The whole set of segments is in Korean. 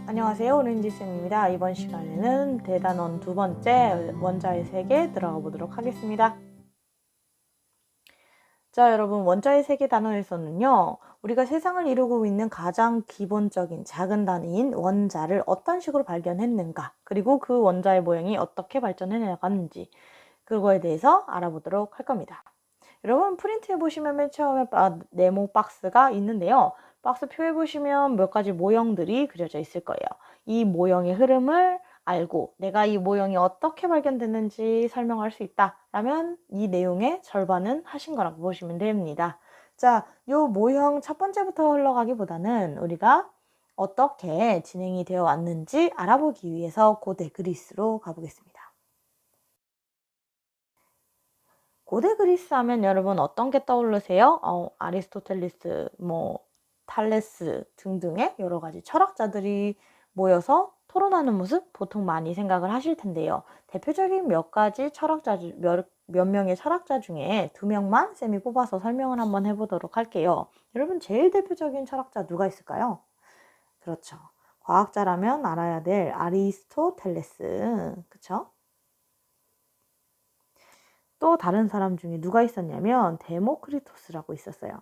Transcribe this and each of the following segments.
안녕하세요, 오렌지쌤입니다. 이번 시간에는 대단원 두 번째 원자의 세계 들어가 보도록 하겠습니다. 자, 여러분, 원자의 세계 단원에서는요, 우리가 세상을 이루고 있는 가장 기본적인 작은 단위인 원자를 어떤 식으로 발견했는가, 그리고 그 원자의 모형이 어떻게 발전해 나갔는지, 그거에 대해서 알아보도록 할 겁니다. 여러분, 프린트해 보시면 맨 처음에 네모 박스가 있는데요. 박스 표에 보시면 몇 가지 모형들이 그려져 있을 거예요. 이 모형의 흐름을 알고 내가 이 모형이 어떻게 발견됐는지 설명할 수 있다라면 이 내용의 절반은 하신 거라고 보시면 됩니다. 자, 요 모형 첫 번째부터 흘러가기보다는 우리가 어떻게 진행이 되어 왔는지 알아보기 위해서 고대 그리스로 가보겠습니다. 고대 그리스 하면 여러분 어떤 게 떠오르세요? 아리스토텔레스, 탈레스 등등의 여러 가지 철학자들이 모여서 토론하는 모습 보통 많이 생각을 하실 텐데요. 대표적인 몇 명의 철학자 중에 2명만 쌤이 뽑아서 설명을 한번 해보도록 할게요. 여러분 제일 대표적인 철학자 누가 있을까요? 그렇죠. 과학자라면 알아야 될 아리스토텔레스. 그쵸? 또 다른 사람 중에 누가 있었냐면 데모크리토스라고 있었어요.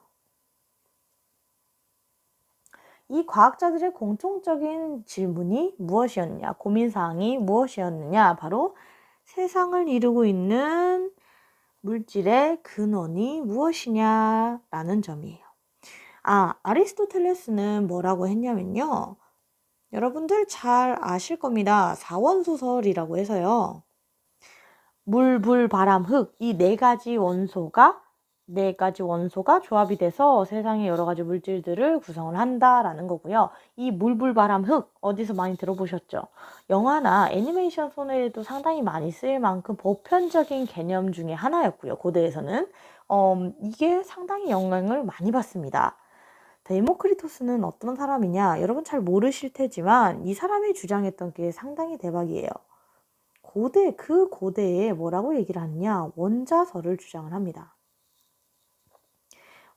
이 과학자들의 공통적인 질문이 무엇이었느냐, 고민사항이 무엇이었느냐, 바로 세상을 이루고 있는 물질의 근원이 무엇이냐라는 점이에요. 아리스토텔레스는 뭐라고 했냐면요. 여러분들 잘 아실 겁니다. 사원소설이라고 해서요. 물, 불, 바람, 흙, 이 네 가지 원소가 조합이 돼서 세상의 여러 가지 물질들을 구성을 한다라는 거고요. 이 물, 불, 바람, 흙 어디서 많이 들어보셨죠? 영화나 애니메이션 손에도 상당히 많이 쓰일 만큼 보편적인 개념 중에 하나였고요. 고대에서는 이게 상당히 영향을 많이 받습니다. 데모크리토스는 어떤 사람이냐? 여러분 잘 모르실 테지만 이 사람이 주장했던 게 상당히 대박이에요. 그 고대에 뭐라고 얘기를 하느냐? 원자설을 주장을 합니다.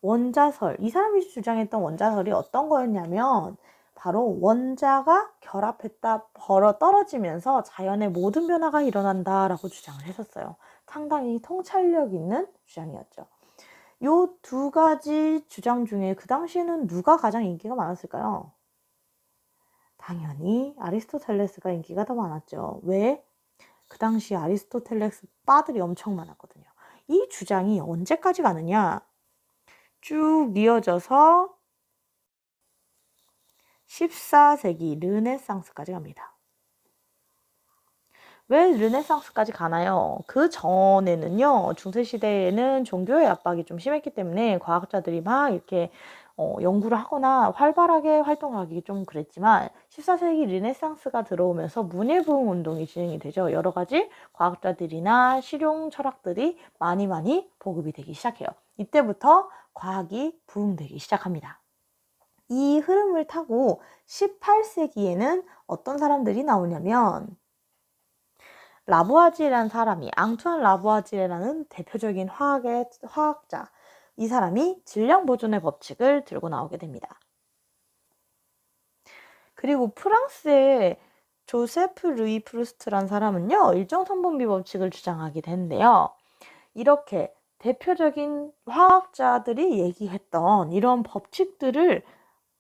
원자설, 이 사람이 주장했던 원자설이 어떤 거였냐면 바로 원자가 결합했다 떨어지면서 자연의 모든 변화가 일어난다라고 주장을 했었어요. 상당히 통찰력 있는 주장이었죠. 요 두 가지 주장 중에 그 당시에는 누가 가장 인기가 많았을까요? 당연히 아리스토텔레스가 인기가 더 많았죠. 왜? 그 당시 아리스토텔레스 빠들이 엄청 많았거든요. 이 주장이 언제까지 가느냐? 쭉 이어져서 14세기 르네상스까지 갑니다. 왜 르네상스까지 가나요? 그 전에는요, 중세시대에는 종교의 압박이 좀 심했기 때문에 과학자들이 막 이렇게 연구를 하거나 활발하게 활동하기 좀 그랬지만 14세기 르네상스가 들어오면서 문예부흥 운동이 진행이 되죠. 여러 가지 과학자들이나 실용 철학들이 많이 보급이 되기 시작해요. 이때부터 과학이 부흥되기 시작합니다. 이 흐름을 타고 18세기에는 어떤 사람들이 나오냐면 라부아지에라는 사람이, 앙투안 라부아지에라는 대표적인 화학자, 이 사람이 질량 보존의 법칙을 들고 나오게 됩니다. 그리고 프랑스의 조세프 루이 프루스트란 사람은요, 일정 성분비 법칙을 주장하게 되는데요. 이렇게 대표적인 화학자들이 얘기했던 이런 법칙들을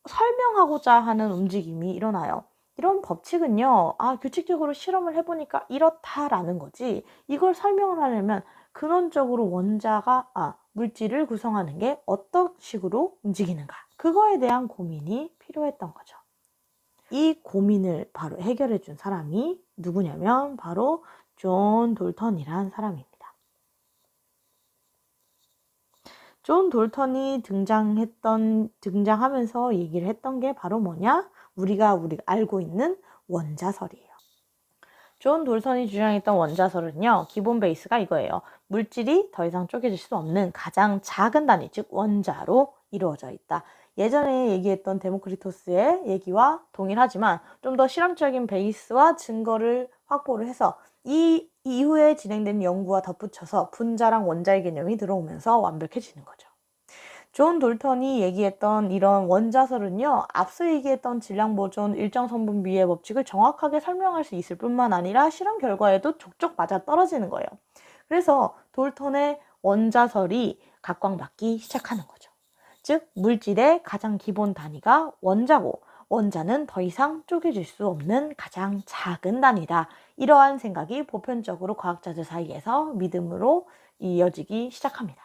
설명하고자 하는 움직임이 일어나요. 이런 법칙은요, 규칙적으로 실험을 해보니까 이렇다라는 거지, 이걸 설명을 하려면 근원적으로 물질을 구성하는 게 어떤 식으로 움직이는가, 그거에 대한 고민이 필요했던 거죠. 이 고민을 바로 해결해 준 사람이 누구냐면 바로 존 돌턴이라는 사람입니다. 존 돌턴이 등장하면서 얘기를 했던 게 바로 뭐냐? 우리가 알고 있는 원자설이에요. 존 돌턴이 주장했던 원자설은요, 기본 베이스가 이거예요. 물질이 더 이상 쪼개질 수 없는 가장 작은 단위, 즉 원자로 이루어져 있다. 예전에 얘기했던 데모크리토스의 얘기와 동일하지만 좀 더 실험적인 베이스와 증거를 확보를 해서 이 이후에 진행된 연구와 덧붙여서 분자랑 원자의 개념이 들어오면서 완벽해지는 거죠. 존 돌턴이 얘기했던 이런 원자설은요, 앞서 얘기했던 질량 보존 일정 성분 비의 법칙을 정확하게 설명할 수 있을 뿐만 아니라 실험 결과에도 족족 맞아 떨어지는 거예요. 그래서 돌턴의 원자설이 각광받기 시작하는 거죠. 즉, 물질의 가장 기본 단위가 원자고, 원자는 더 이상 쪼개질 수 없는 가장 작은 단위다. 이러한 생각이 보편적으로 과학자들 사이에서 믿음으로 이어지기 시작합니다.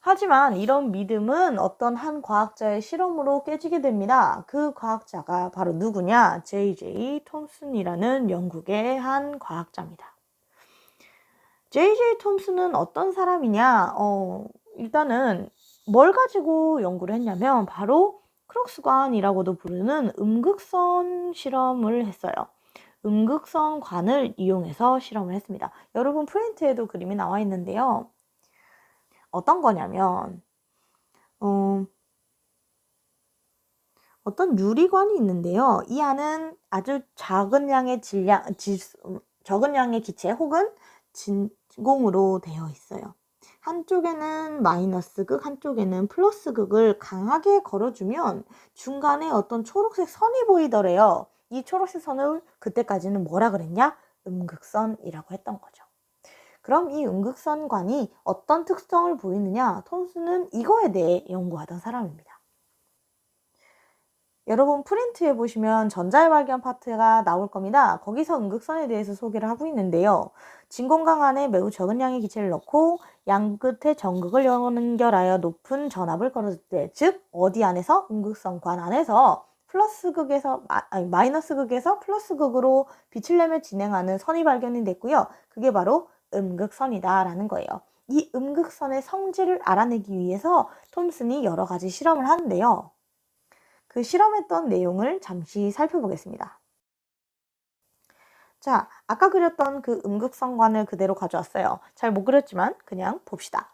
하지만 이런 믿음은 어떤 한 과학자의 실험으로 깨지게 됩니다. 그 과학자가 바로 누구냐? J.J. 톰슨이라는 영국의 한 과학자입니다. J.J. 톰슨은 어떤 사람이냐? 일단은 뭘 가지고 연구를 했냐면 바로 크록스관이라고도 부르는 음극선 실험을 했어요. 음극선관을 이용해서 실험을 했습니다. 여러분 프린트에도 그림이 나와 있는데요. 어떤 거냐면 어떤 유리관이 있는데요. 이 안은 아주 작은 양의 적은 양의 기체 혹은 진공으로 되어 있어요. 한쪽에는 마이너스 극, 한쪽에는 플러스 극을 강하게 걸어주면 중간에 어떤 초록색 선이 보이더래요. 이 초록색 선을 그때까지는 뭐라 그랬냐? 음극선이라고 했던 거죠. 그럼 이 음극선관이 어떤 특성을 보이느냐? 톰슨은 이거에 대해 연구하던 사람입니다. 여러분 프린트에 보시면 전자의 발견 파트가 나올 겁니다. 거기서 음극선에 대해서 소개를 하고 있는데요. 진공광 안에 매우 적은 양의 기체를 넣고 양 끝에 전극을 연결하여 높은 전압을 걸어줄 때, 즉 어디 안에서? 음극선관 안에서 마이너스 극에서 플러스 극으로 빛을 내며 진행하는 선이 발견이 됐고요. 그게 바로 음극선이다라는 거예요. 이 음극선의 성질을 알아내기 위해서 톰슨이 여러 가지 실험을 하는데요. 그 실험했던 내용을 잠시 살펴보겠습니다. 자, 아까 그렸던 그 음극선관을 그대로 가져왔어요. 잘 못 그렸지만 그냥 봅시다.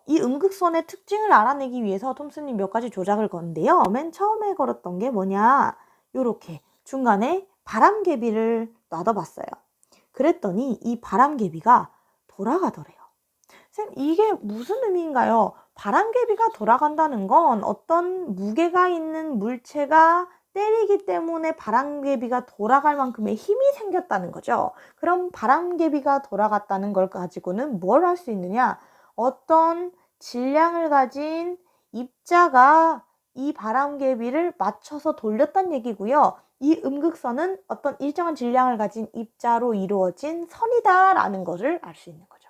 이 음극선의 특징을 알아내기 위해서 톰슨이 몇 가지 조작을 건데요. 맨 처음에 걸었던 게 뭐냐? 요렇게 중간에 바람개비를 놔둬봤어요. 그랬더니 이 바람개비가 돌아가더래요. 쌤, 이게 무슨 의미인가요? 바람개비가 돌아간다는 건 어떤 무게가 있는 물체가 때리기 때문에 바람개비가 돌아갈 만큼의 힘이 생겼다는 거죠. 그럼 바람개비가 돌아갔다는 걸 가지고는 뭘 할 수 있느냐? 어떤 질량을 가진 입자가 이 바람개비를 맞춰서 돌렸다는 얘기고요. 이 음극선은 어떤 일정한 질량을 가진 입자로 이루어진 선이다라는 것을 알 수 있는 거죠.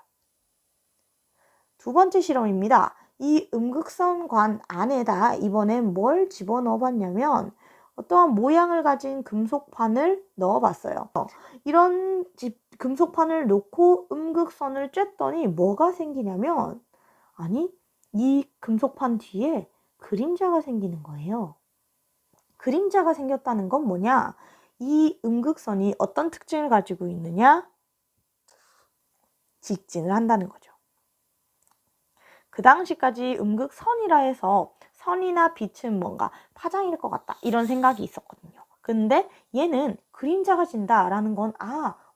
두 번째 실험입니다. 이 음극선관 안에다 이번엔 뭘 집어넣어 봤냐면 어떠한 모양을 가진 금속판을 넣어 봤어요. 이런 금속판을 놓고 음극선을 쬐더니 뭐가 생기냐면, 아니, 이 금속판 뒤에 그림자가 생기는 거예요. 그림자가 생겼다는 건 뭐냐? 이 음극선이 어떤 특징을 가지고 있느냐? 직진을 한다는 거죠. 그 당시까지 음극선이라 해서 선이나 빛은 뭔가 파장일 것 같다, 이런 생각이 있었거든요. 근데 얘는 그림자가 진다라는 건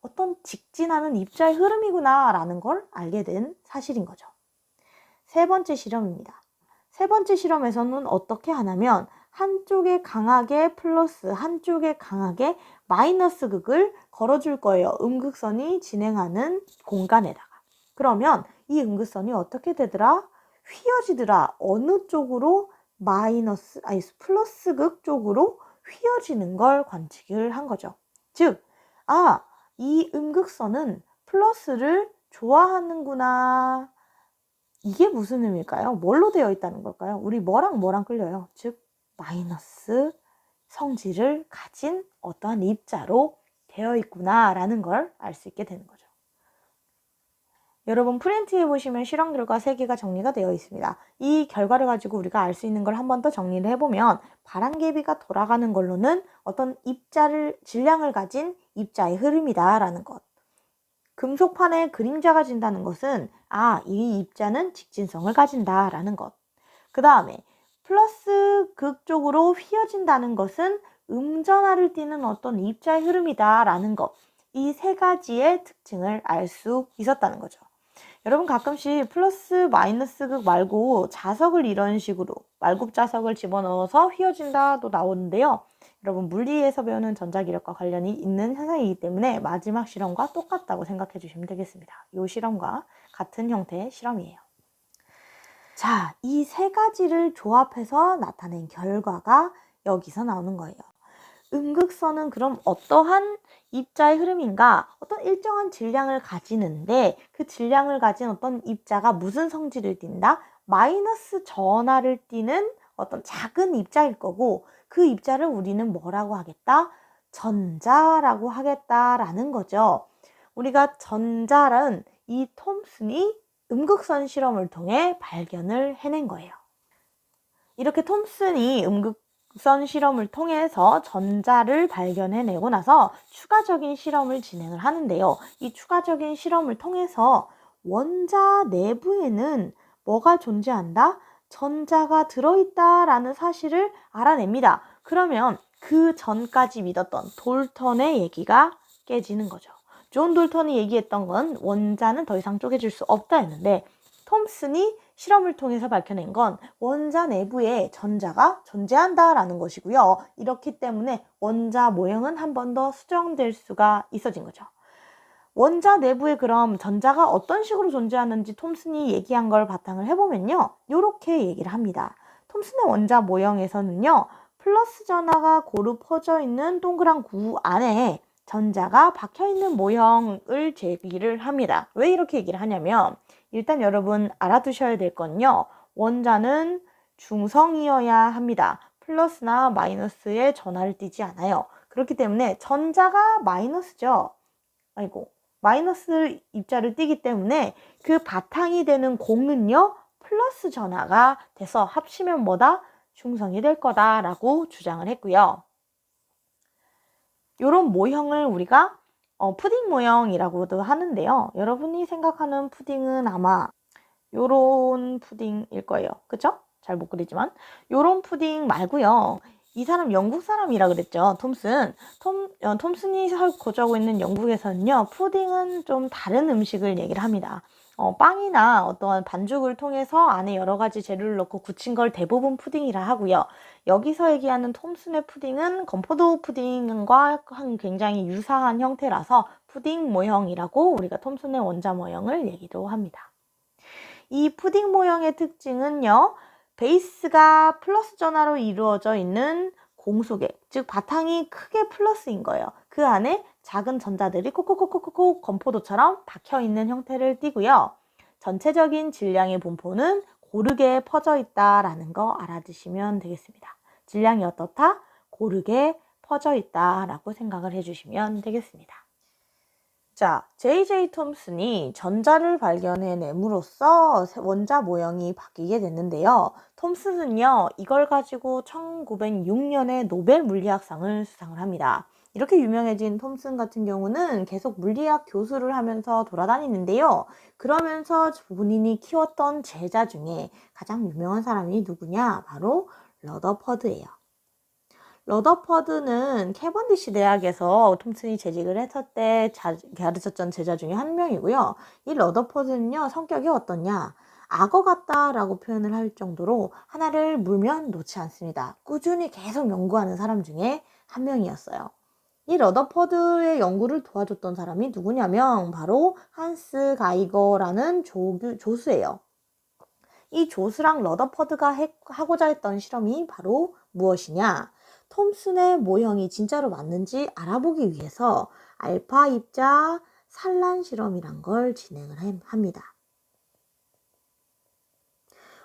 어떤 직진하는 입자의 흐름이구나 라는 걸 알게 된 사실인 거죠. 세 번째 실험입니다. 세 번째 실험에서는 어떻게 하냐면 한쪽에 강하게 플러스, 한쪽에 강하게 마이너스 극을 걸어줄 거예요. 음극선이 진행하는 공간에다가. 그러면 이 음극선이 어떻게 되더라? 휘어지더라. 어느 쪽으로? 플러스 극 쪽으로 휘어지는 걸 관측을 한 거죠. 즉, 이 음극선은 플러스를 좋아하는구나. 이게 무슨 의미일까요? 뭘로 되어 있다는 걸까요? 우리 뭐랑 끌려요? 즉, 마이너스 성질을 가진 어떠한 입자로 되어 있구나라는 걸 알 수 있게 되는 거죠. 여러분 프린트에 보시면 실험 결과 3개가 정리가 되어 있습니다. 이 결과를 가지고 우리가 알 수 있는 걸 한 번 더 정리를 해보면, 바람개비가 돌아가는 걸로는 어떤 질량을 가진 입자의 흐름이다 라는 것. 금속판에 그림자가 진다는 것은 이 입자는 직진성을 가진다 라는 것. 그 다음에 플러스 극쪽으로 휘어진다는 것은 음전하를 띠는 어떤 입자의 흐름이다 라는 것. 이 3가지의 특징을 알 수 있었다는 거죠. 여러분 가끔씩 플러스 마이너스 극 말고 자석을 이런 식으로 말굽자석을 집어넣어서 휘어진다도 나오는데요. 여러분 물리에서 배우는 전자기력과 관련이 있는 현상이기 때문에 마지막 실험과 똑같다고 생각해 주시면 되겠습니다. 이 실험과 같은 형태의 실험이에요. 자, 이 세 가지를 조합해서 나타낸 결과가 여기서 나오는 거예요. 음극선은 그럼 어떠한 입자의 흐름인가? 어떤 일정한 질량을 가지는데 그 질량을 가진 어떤 입자가 무슨 성질을 띈다? 마이너스 전하를 띠는 어떤 작은 입자일 거고 그 입자를 우리는 뭐라고 하겠다? 전자라고 하겠다라는 거죠. 우리가 전자는 이 톰슨이 음극선 실험을 통해 발견을 해낸 거예요. 이렇게 톰슨이 음극선 실험을 통해서 전자를 발견해내고 나서 추가적인 실험을 진행을 하는데요. 이 추가적인 실험을 통해서 원자 내부에는 뭐가 존재한다? 전자가 들어있다라는 사실을 알아냅니다. 그러면 그 전까지 믿었던 돌턴의 얘기가 깨지는 거죠. 존 돌턴이 얘기했던 건 원자는 더 이상 쪼개질 수 없다 했는데 톰슨이 실험을 통해서 밝혀낸 건 원자 내부에 전자가 존재한다라는 것이고요. 이렇기 때문에 원자 모형은 한 번 더 수정될 수가 있어진 거죠. 원자 내부에 그럼 전자가 어떤 식으로 존재하는지 톰슨이 얘기한 걸 바탕을 해보면요. 이렇게 얘기를 합니다. 톰슨의 원자 모형에서는요. 플러스 전하가 고루 퍼져 있는 동그란 구 안에 전자가 박혀있는 모형을 제기를 합니다. 왜 이렇게 얘기를 하냐면 일단 여러분 알아두셔야 될 건요. 원자는 중성이어야 합니다. 플러스나 마이너스의 전하를 띠지 않아요. 그렇기 때문에 전자가 마이너스죠. 마이너스 입자를 띠기 때문에 그 바탕이 되는 공은요. 플러스 전하가 돼서 합치면 뭐다? 중성이 될 거다라고 주장을 했고요. 이런 모형을 우리가 푸딩 모형이라고도 하는데요. 여러분이 생각하는 푸딩은 아마 요런 푸딩일 거예요. 그쵸? 잘 못 그리지만 요런 푸딩 말고요. 이 사람 영국 사람이라 그랬죠. 톰슨. 톰슨이 거주하고 있는 영국에서는요. 푸딩은 좀 다른 음식을 얘기를 합니다. 빵이나 어떠한 반죽을 통해서 안에 여러 가지 재료를 넣고 굳힌 걸 대부분 푸딩이라 하고요. 여기서 얘기하는 톰슨의 푸딩은 건포도 푸딩과 굉장히 유사한 형태라서 푸딩 모형이라고 우리가 톰슨의 원자 모형을 얘기도 합니다. 이 푸딩 모형의 특징은요. 베이스가 플러스 전하로 이루어져 있는 공속액, 즉 바탕이 크게 플러스인 거예요. 그 안에 작은 전자들이 콕콕콕콕콕 건포도처럼 박혀있는 형태를 띠고요. 전체적인 질량의 분포는 고르게 퍼져 있다라는 거 알아두시면 되겠습니다. 질량이 어떻다? 고르게 퍼져 있다라고 생각을 해주시면 되겠습니다. 자, J.J. 톰슨이 전자를 발견해냄으로써 원자 모형이 바뀌게 됐는데요. 톰슨은요, 이걸 가지고 1906년에 노벨 물리학상을 수상을 합니다. 이렇게 유명해진 톰슨 같은 경우는 계속 물리학 교수를 하면서 돌아다니는데요. 그러면서 본인이 키웠던 제자 중에 가장 유명한 사람이 누구냐? 바로 러더퍼드예요. 러더퍼드는 캐번디시 대학에서 톰슨이 재직을 했을 때 가르쳤던 제자 중에 한 명이고요. 이 러더퍼드는요, 성격이 어떠냐? 악어 같다라고 표현을 할 정도로 하나를 물면 놓지 않습니다. 꾸준히 계속 연구하는 사람 중에 한 명이었어요. 이 러더퍼드의 연구를 도와줬던 사람이 누구냐면 바로 한스 가이거라는 조수예요. 이 조수랑 러더퍼드가 하고자 했던 실험이 바로 무엇이냐? 톰슨의 모형이 진짜로 맞는지 알아보기 위해서 알파 입자 산란 실험이란 걸 진행을 합니다.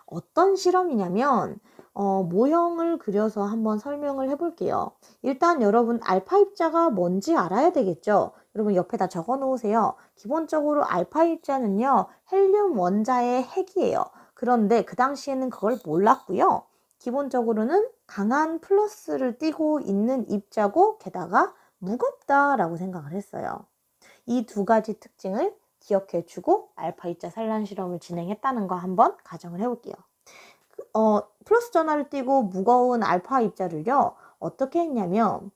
어떤 실험이냐면 모형을 그려서 한번 설명을 해볼게요. 일단 여러분 알파 입자가 뭔지 알아야 되겠죠? 여러분 옆에다 적어 놓으세요. 기본적으로 알파 입자는요. 헬륨 원자의 핵이에요. 그런데 그 당시에는 그걸 몰랐고요. 기본적으로는 강한 플러스를 띠고 있는 입자고 게다가 무겁다라고 생각을 했어요. 이 두 가지 특징을 기억해주고 알파 입자 산란 실험을 진행했다는 거 한번 가정을 해볼게요. 플러스 전하를 띠고 무거운 알파 입자를요. 어떻게 했냐면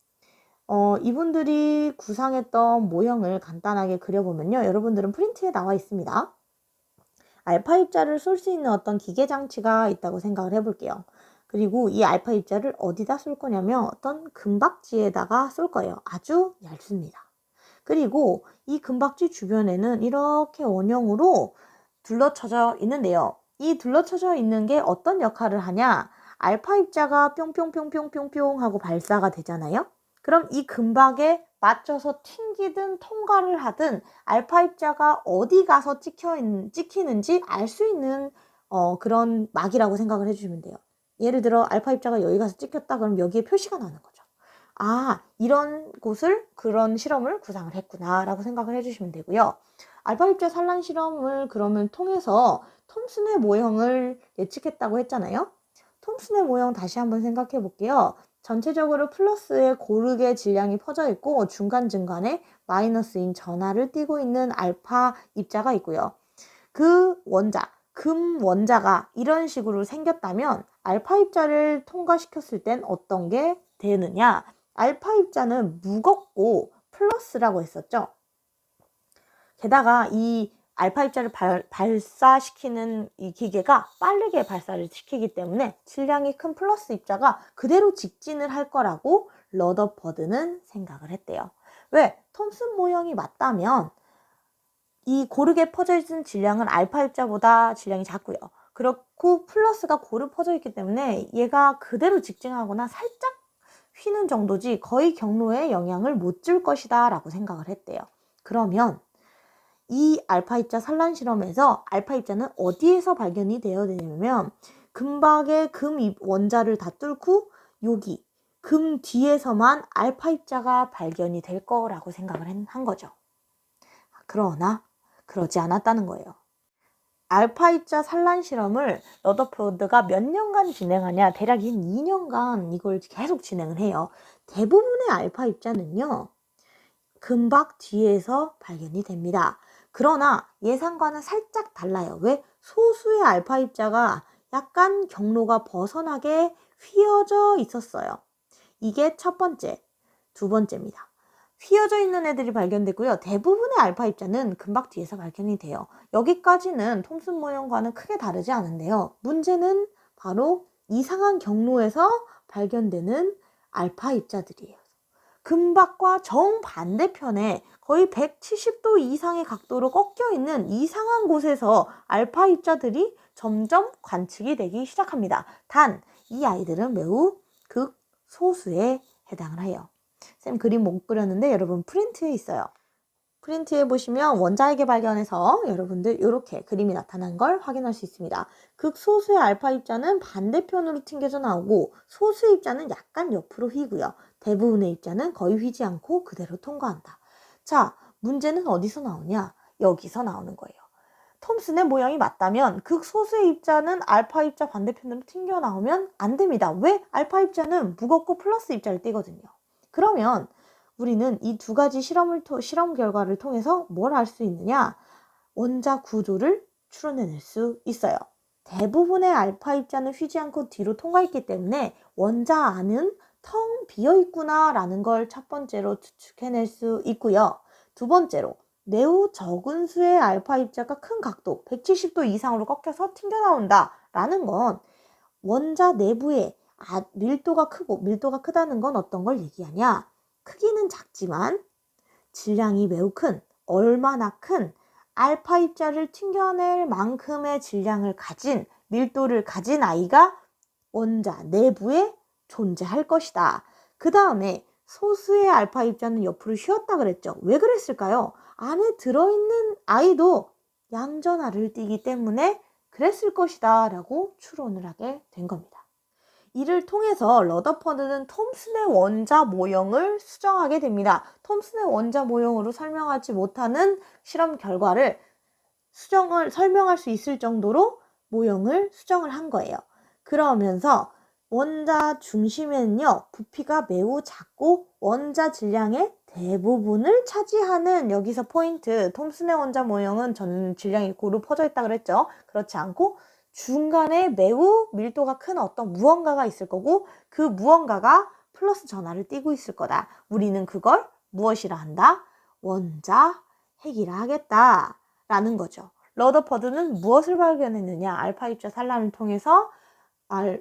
이분들이 구상했던 모형을 간단하게 그려보면요. 여러분들은 프린트에 나와 있습니다. 알파 입자를 쏠 수 있는 어떤 기계 장치가 있다고 생각을 해볼게요. 그리고 이 알파 입자를 어디다 쏠 거냐면 어떤 금박지에다가 쏠 거예요. 아주 얇습니다. 그리고 이 금박지 주변에는 이렇게 원형으로 둘러쳐져 있는데요. 이 둘러쳐져 있는 게 어떤 역할을 하냐? 알파 입자가 뿅뿅뿅뿅뿅뿅 하고 발사가 되잖아요. 그럼 이 금박에 맞춰서 튕기든 통과를 하든 알파 입자가 어디 가서 찍히는지 알 수 있는 그런 막이라고 생각을 해주시면 돼요. 예를 들어 알파 입자가 여기 가서 찍혔다 그럼 여기에 표시가 나는 거죠. 아, 이런 곳을 그런 실험을 구상을 했구나 라고 생각을 해주시면 되고요. 알파 입자 산란 실험을 그러면 통해서 톰슨의 모형을 예측했다고 했잖아요. 톰슨의 모형 다시 한번 생각해 볼게요. 전체적으로 플러스에 고르게 질량이 퍼져 있고 중간중간에 마이너스인 전하를 띠고 있는 알파 입자가 있고요. 그 원자, 금 원자가 이런 식으로 생겼다면 알파 입자를 통과시켰을 땐 어떤 게 되느냐? 알파 입자는 무겁고 플러스라고 했었죠. 게다가 이 알파 입자를 발사시키는 이 기계가 빠르게 발사를 시키기 때문에 질량이 큰 플러스 입자가 그대로 직진을 할 거라고 러더퍼드는 생각을 했대요. 왜? 톰슨 모형이 맞다면 이 고르게 퍼져 있는 질량은 알파 입자보다 질량이 작고요. 그렇고 플러스가 고르 퍼져 있기 때문에 얘가 그대로 직진하거나 살짝 휘는 정도지 거의 경로에 영향을 못 줄 것이다 라고 생각을 했대요. 그러면 이 알파 입자 산란 실험에서 알파 입자는 어디에서 발견이 되어야 되냐면 금박의 금 원자를 다 뚫고 여기 금 뒤에서만 알파 입자가 발견이 될 거라고 생각을 한 거죠. 그러나 그러지 않았다는 거예요. 알파 입자 산란 실험을 러더포드가 몇 년간 진행하냐? 대략 2년간 이걸 계속 진행을 해요. 대부분의 알파 입자는요. 금박 뒤에서 발견이 됩니다. 그러나 예상과는 살짝 달라요. 왜? 소수의 알파 입자가 약간 경로가 벗어나게 휘어져 있었어요. 이게 첫 번째, 두 번째입니다. 휘어져 있는 애들이 발견되고요. 대부분의 알파 입자는 금박 뒤에서 발견이 돼요. 여기까지는 톰슨 모형과는 크게 다르지 않은데요. 문제는 바로 이상한 경로에서 발견되는 알파 입자들이에요. 금박과 정반대편에 거의 170도 이상의 각도로 꺾여 있는 이상한 곳에서 알파 입자들이 점점 관측이 되기 시작합니다. 단, 이 아이들은 매우 극소수에 해당을 해요. 쌤 그림 못 그렸는데 여러분 프린트에 있어요. 프린트에 보시면 원자에게 발견해서 여러분들 이렇게 그림이 나타난 걸 확인할 수 있습니다. 극소수의 알파 입자는 반대편으로 튕겨져 나오고 소수의 입자는 약간 옆으로 휘고요. 대부분의 입자는 거의 휘지 않고 그대로 통과한다. 자, 문제는 어디서 나오냐? 여기서 나오는 거예요. 톰슨의 모양이 맞다면 극소수의 입자는 알파 입자 반대편으로 튕겨 나오면 안 됩니다. 왜? 알파 입자는 무겁고 플러스 입자를 띠거든요. 그러면 우리는 이 두 가지 실험 결과를 통해서 뭘 알 수 있느냐? 원자 구조를 추론해낼 수 있어요. 대부분의 알파 입자는 휘지 않고 뒤로 통과했기 때문에 원자 안은 텅 비어 있구나 라는 걸 첫 번째로 추측해낼 수 있고요. 두 번째로 매우 적은 수의 알파 입자가 큰 각도 170도 이상으로 꺾여서 튕겨나온다 라는 건 원자 내부에 밀도가 크다는 건 어떤 걸 얘기하냐? 크기는 작지만 질량이 매우 큰, 얼마나 큰 알파 입자를 튕겨낼 만큼의 질량을 가진, 밀도를 가진 아이가 원자 내부에 존재할 것이다. 그 다음에 소수의 알파 입자는 옆으로 휘었다 그랬죠. 왜 그랬을까요? 안에 들어있는 아이도 양전하를 띠기 때문에 그랬을 것이다 라고 추론을 하게 된 겁니다. 이를 통해서 러더퍼드는 톰슨의 원자 모형을 수정하게 됩니다. 톰슨의 원자 모형으로 설명하지 못하는 실험 결과를 설명할 수 있을 정도로 모형을 수정을 한 거예요. 그러면서 원자 중심에는요, 부피가 매우 작고 원자 질량의 대부분을 차지하는, 여기서 포인트, 톰슨의 원자 모형은 전 질량이 고루 퍼져 있다 그랬죠. 그렇지 않고 중간에 매우 밀도가 큰 어떤 무언가가 있을 거고 그 무언가가 플러스 전하를 띠고 있을 거다. 우리는 그걸 무엇이라 한다? 원자 핵이라 하겠다 라는 거죠. 러더퍼드는 무엇을 발견했느냐? 알파 입자 산란을 통해서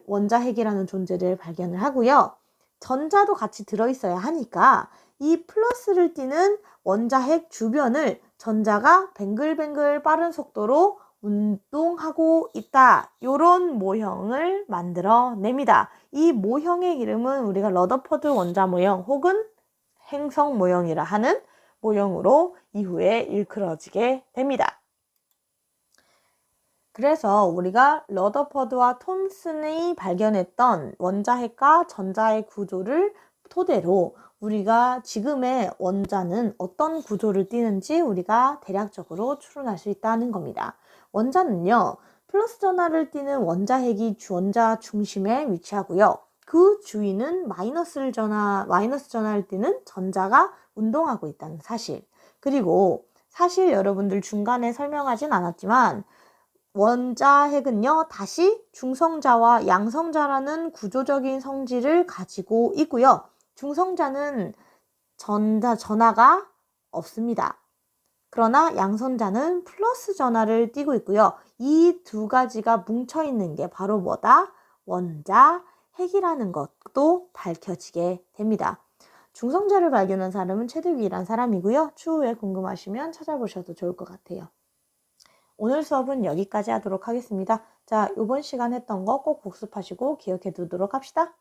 원자핵이라는 존재를 발견을 하고요. 전자도 같이 들어있어야 하니까 이 플러스를 띠는 원자핵 주변을 전자가 뱅글뱅글 빠른 속도로 운동하고 있다. 이런 모형을 만들어냅니다. 이 모형의 이름은 우리가 러더퍼드 원자 모형 혹은 행성 모형이라 하는 모형으로 이후에 일컬어지게 됩니다. 그래서 우리가 러더퍼드와 톰슨이 발견했던 원자핵과 전자의 구조를 토대로 우리가 지금의 원자는 어떤 구조를 띠는지 우리가 대략적으로 추론할 수 있다는 겁니다. 원자는요, 플러스 전하를 띠는 원자핵이 원자 중심에 위치하고요. 그 주위는 마이너스 전하를 띠는 전자가 운동하고 있다는 사실. 그리고 사실 여러분들 중간에 설명하진 않았지만 원자핵은요, 다시 중성자와 양성자라는 구조적인 성질을 가지고 있고요. 중성자는 전하가 없습니다. 그러나 양성자는 플러스 전하를 띠고 있고요. 이 두 가지가 뭉쳐있는 게 바로 뭐다? 원자핵이라는 것도 밝혀지게 됩니다. 중성자를 발견한 사람은 최득위라는 사람이고요. 추후에 궁금하시면 찾아보셔도 좋을 것 같아요. 오늘 수업은 여기까지 하도록 하겠습니다. 자, 이번 시간 했던 거 꼭 복습하시고 기억해 두도록 합시다.